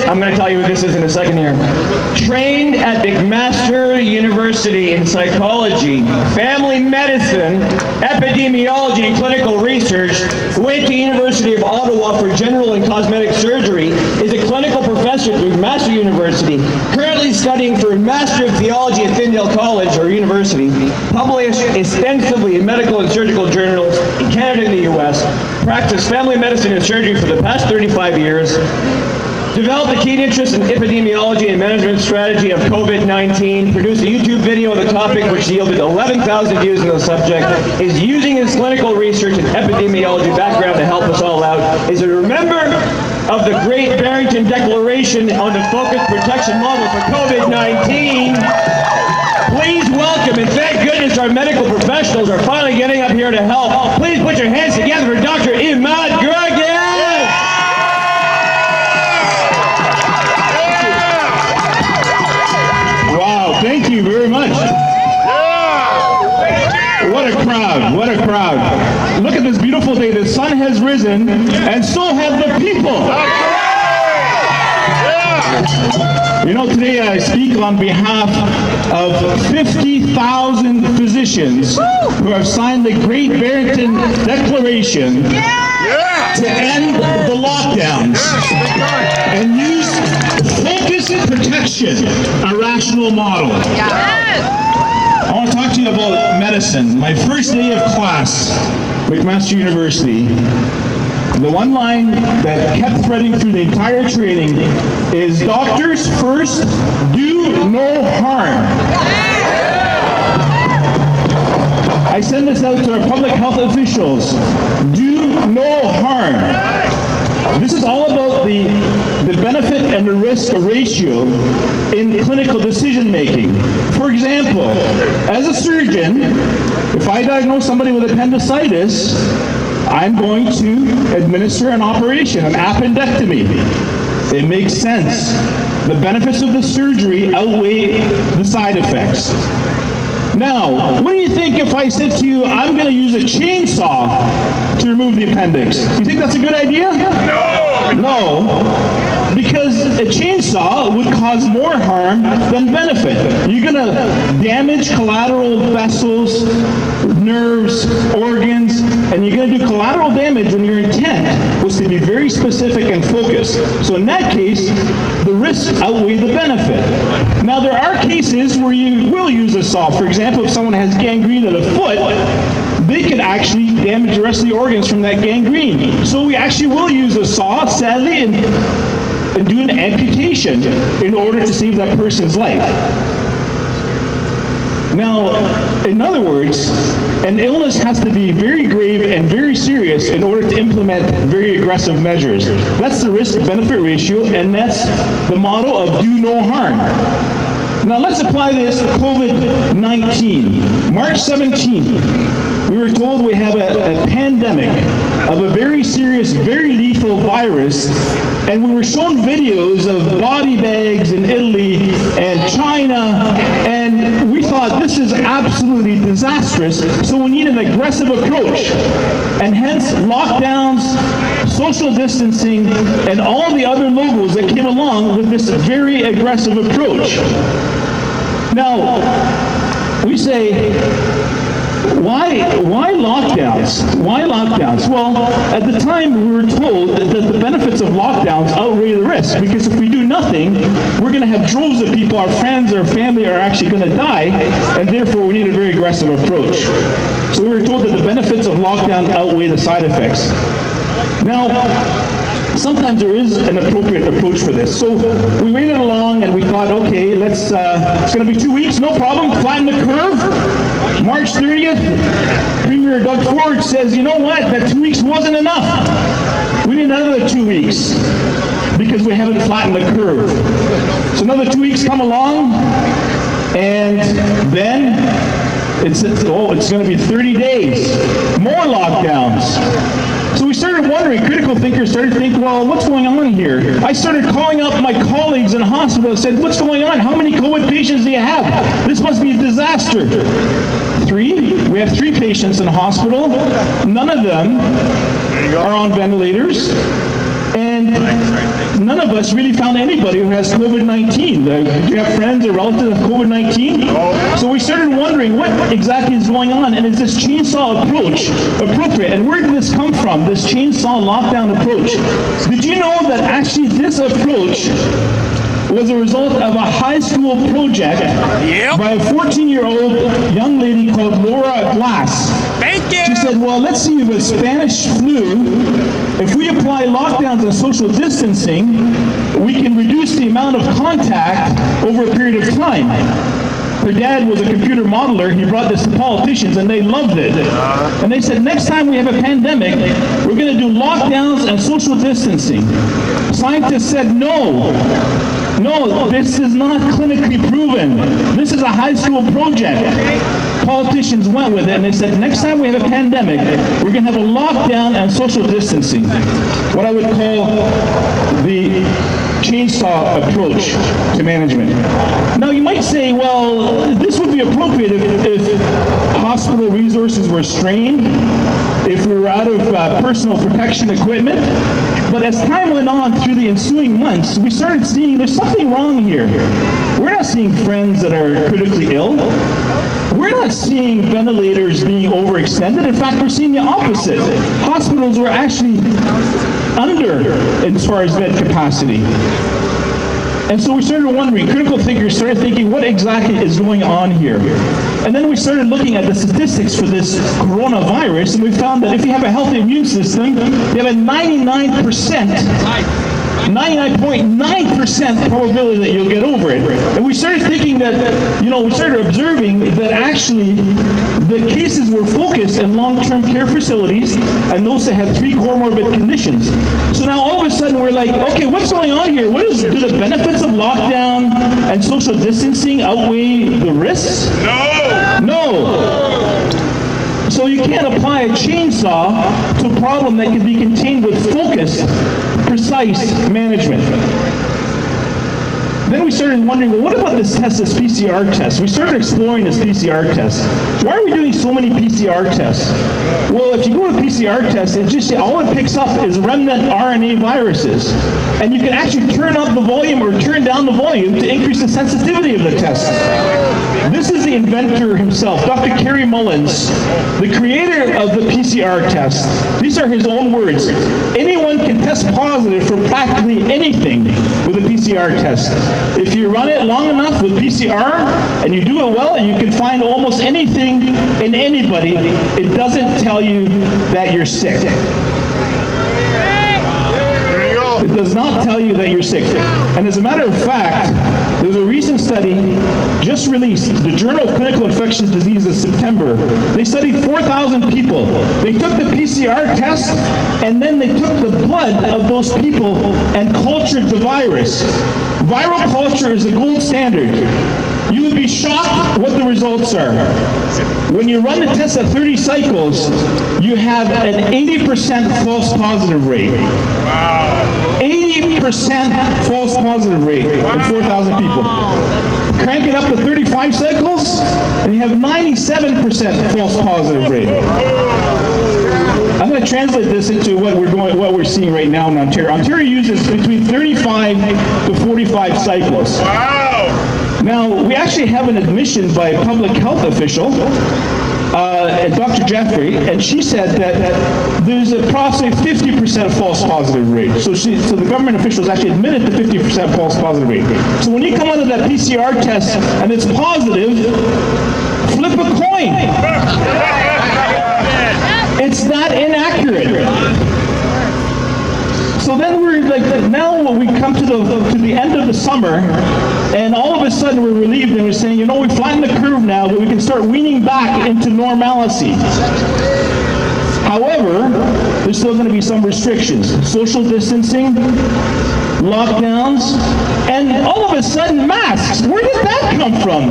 I'm going to tell you what this is in a second here. Trained at McMaster University in psychology, family medicine, epidemiology, and clinical research, went to University of Ottawa for general and cosmetic surgery, is a clinical professor at McMaster University, currently studying for a Master of Theology at Tyndale College or University, published extensively in medical and surgical journals in Canada and the US, practiced family medicine and surgery for the past 35 years, developed a keen interest in epidemiology and management strategy of COVID-19, produced a YouTube video on the topic which yielded 11,000 views on the subject, is using his clinical research and epidemiology background to help us all out, is a member of the Great Barrington Declaration on the Focused Protection Model for COVID-19. Please welcome, and thank goodness our medical professionals are finally getting up here to help. Please put your hands together for Dr. Imad. Wow, thank you very much. What a crowd, what a crowd. Look at this beautiful day. The sun has risen, and so have the people. You know, today I speak on behalf of 50,000 physicians who have signed the Great Barrington Declaration to end the lockdowns and use focused protection, a rational model. I want to talk to you about medicine. My first day of class at McMaster University, the one line that kept threading through the entire training is, doctors first, do no harm. I send this out to our public health officials. Do no harm. This is all about the benefit and the risk ratio in clinical decision making. For example, as a surgeon, if I diagnose somebody with appendicitis, I'm going to administer an operation, an appendectomy. It makes sense. The benefits of the surgery outweigh the side effects. Now, what do you think if I said to you, I'm going to use a chainsaw to remove the appendix? Do you think that's a good idea? No, because a chainsaw would cause more harm than benefit. You're going to damage collateral vessels, nerves, organs, and you're going to do collateral damage when your intent was to be very specific and focused. So in that case, the risks outweigh the benefit. Now, there are cases where you will use a saw. For example, if someone has gangrene of the foot, they could actually damage the rest of the organs from that gangrene. So we actually will use a saw, sadly, and do an amputation in order to save that person's life. Now, in other words, an illness has to be very grave and very serious in order to implement very aggressive measures. That's the risk-benefit ratio, and that's the model of do no harm. Now let's apply this to COVID-19. March 17th, we were told we have a pandemic of a very serious, very lethal virus, and we were shown videos of body bags in Italy and China, and we thought this is absolutely disastrous, so we need an aggressive approach. And hence lockdowns, social distancing, and all the other logos that came along with this very aggressive approach. Now, we say, why lockdowns? Why lockdowns? Well, at the time we were told that the benefits of lockdowns outweigh the risk, because if we do nothing, we're going to have droves of people, our friends, our family are actually going to die, and therefore we need a very aggressive approach. So we were told that the benefits of lockdown outweigh the side effects. Now, sometimes there is an appropriate approach for this. So we waited along and we thought, okay, it's going to be 2 weeks, no problem, flatten the curve. March 30th, Premier Doug Ford says, you know what, that 2 weeks wasn't enough. We need another 2 weeks because we haven't flattened the curve. So another 2 weeks come along, and then it's going to be 30 days, more lockdowns. So we started wondering, critical thinkers started to think, well, what's going on here? I started calling up my colleagues in hospital and said, what's going on? How many COVID patients do you have? This must be a disaster. 3? We have 3 patients in hospital. None of them are on ventilators. And none of us really found anybody who has COVID-19. Do you have friends or relatives with COVID-19? So we started wondering what exactly is going on, and is this chainsaw approach appropriate? And where did this come from, this chainsaw lockdown approach? Did you know that actually this approach was a result of a high school project by a 14-year-old young lady called Laura Glass? Thank you! She said, well, let's see, with Spanish flu, if we apply lockdowns and social distancing, we can reduce the amount of contact over a period of time. Her dad was a computer modeler. He brought this to politicians, and they loved it. And they said, next time we have a pandemic, we're going to do lockdowns and social distancing. Scientists said, no, this is not clinically proven. This is a high school project. Politicians went with it, and they said, next time we have a pandemic, we're going to have a lockdown and social distancing. What I would call the chainsaw approach to management. Now you might say, well, this would be appropriate if hospital resources were strained, if we were out of personal protection equipment. But as time went on through the ensuing months, we started seeing there's something wrong here. We're not seeing friends that are critically ill. We're not seeing ventilators being overextended. In fact, we're seeing the opposite. Hospitals were actually under as far as bed capacity. And so we started wondering, critical thinkers started thinking, what exactly is going on here? And then we started looking at the statistics for this coronavirus, and we found that if you have a healthy immune system, you have a 99.9% probability that you'll get over it. And we started thinking that, we started observing that actually the cases were focused in long-term care facilities and those that had 3 comorbid conditions. So now all of a sudden we're like, okay, what's going on here? Do the benefits of lockdown and social distancing outweigh the risks? No. So you can't apply a chainsaw to a problem that can be contained with focused, precise management. Then we started wondering, well, what about this test, this PCR test? We started exploring this PCR test. Why are we doing so many PCR tests? Well, if you go to a PCR test, all it picks up is remnant RNA viruses. And you can actually turn up the volume or turn down the volume to increase the sensitivity of the test. This is the inventor himself, Dr. Kerry Mullins, the creator of the PCR test. These are his own words. Anyone can test positive for practically anything with a PCR test. If you run it long enough with PCR and you do it well, you can find almost anything in anybody. It doesn't tell you that you're sick. It does not tell you that you're sick. And as a matter of fact, there's a recent study just released, the Journal of Clinical Infectious Diseases, September. They studied 4,000 people. They took the PCR test, and then they took the blood of those people and cultured the virus. Viral culture is the gold standard. You would be shocked what the results are. When you run the test at 30 cycles, you have an 80% false positive rate. Wow. 80% false positive rate in 4,000 people. Crank it up to 35 cycles, and you have 97% false positive rate. I'm going to translate this into what we're seeing right now in Ontario. Ontario uses between 35 to 45 cycles. Wow! Now, we actually have an admission by a public health official, Dr. Jeffrey, and she said that there's approximately 50% false positive rate. So the government officials actually admitted the 50% false positive rate. So when you come out of that PCR test and it's positive, flip a coin. It's that inaccurate. So then we're like, now we come to the end of the summer, and all of a sudden we're relieved and we're saying, we flattened the curve now, but we can start weaning back into normalcy. However, there's still going to be some restrictions. Social distancing, lockdowns, and all of a sudden masks. Where did that come from?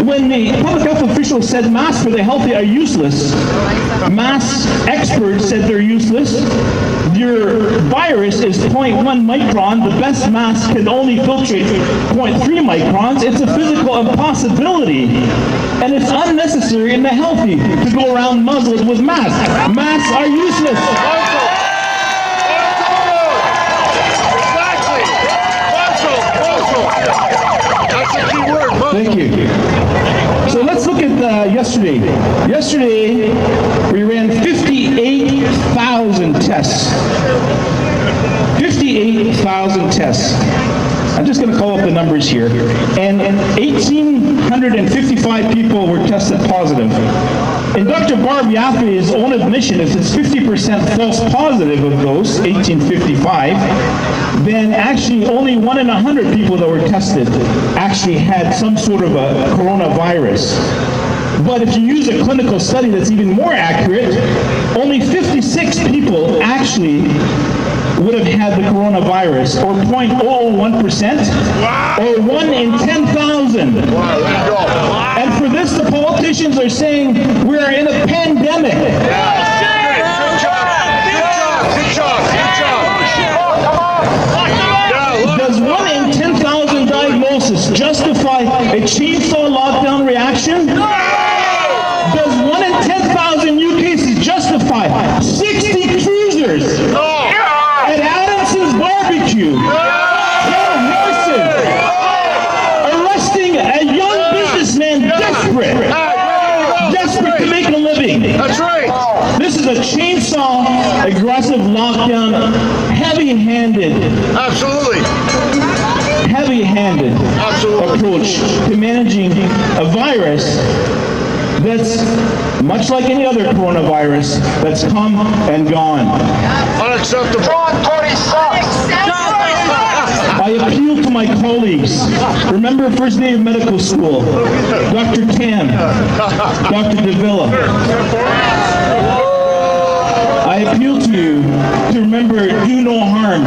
When the public health officials said masks for the healthy are useless, mask experts said they're useless. Your virus is 0.1 micron. The best mask can only filtrate 0.3 microns. It's a physical impossibility. And it's unnecessary in the healthy to go around muzzled with masks. Masks are useless. yesterday? Yesterday, we ran 58,000 tests. 58,000 tests. I'm just going to call up the numbers here. And 1,855 people were tested positive. In Dr. Barb Yaffe's own admission, if it's 50% false positive of those 1,855, then actually only 1 in 100 people that were tested actually had some sort of a coronavirus. But if you use a clinical study that's even more accurate, only 56 people actually would have had the coronavirus, or 0.001%, or 1 in 10,000. Wow, there you go. And for this, the politicians are saying we are in a pandemic. Good job. Does 1 in 10,000 diagnosis justify a chainsaw lockdown reaction? Does 1 in 10,000 new cases justify 60 cruisers at Adamson's Barbecue, horses, arresting a young businessman desperate to make a living? That's right. This is a chainsaw, aggressive lockdown, heavy-handed approach to managing a virus that's much like any other coronavirus that's come and gone. Unacceptable. I appeal to my colleagues. Remember first day of medical school, Dr. Tam, Dr. Davila. I appeal to you to remember do no harm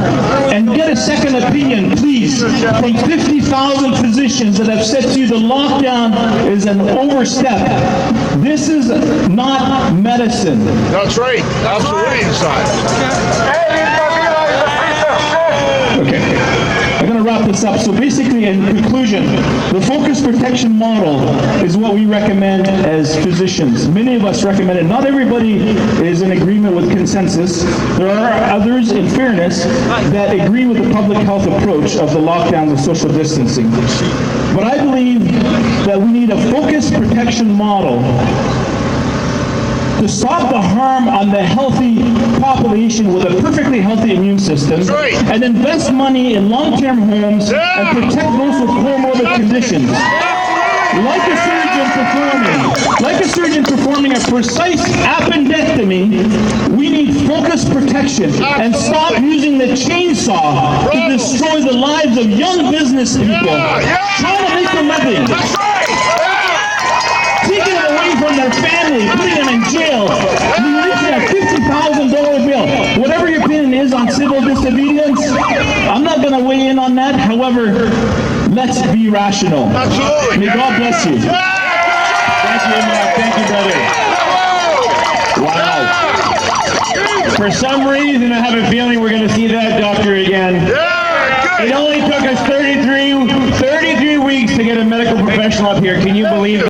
and get a second opinion, please, from 50,000 physicians that have said to you the lockdown is an overstep. This is not medicine. That's right. Absolutely inside. Okay. I'm going to wrap this up. So basically, in conclusion, the focus protection model is what we recommend as physicians. Many of us recommend it. Not everybody is in agreement with consensus. There are others, in fairness, that agree with the public health approach of the lockdowns and social distancing. But I believe that we need a focus protection model to stop the harm on the healthy population with a perfectly healthy immune system, right. and invest money in long-term homes and protect those with comorbid conditions. Like a surgeon performing a precise appendectomy, we need focus protection and stop using the chainsaw to destroy the lives of young business people trying to make a living. Taking them away from their family, putting them in jail, releasing a $50,000 bill. Whatever your opinion is on civil disobedience, I'm not going to weigh in on that. However, let's be rational. Absolutely. May God bless you. Thank you, Imad. Thank you, brother. Wow. For some reason, I have a feeling we're going to see that doctor again. It only took us 33 weeks to get a medical professional up here. Can you believe it?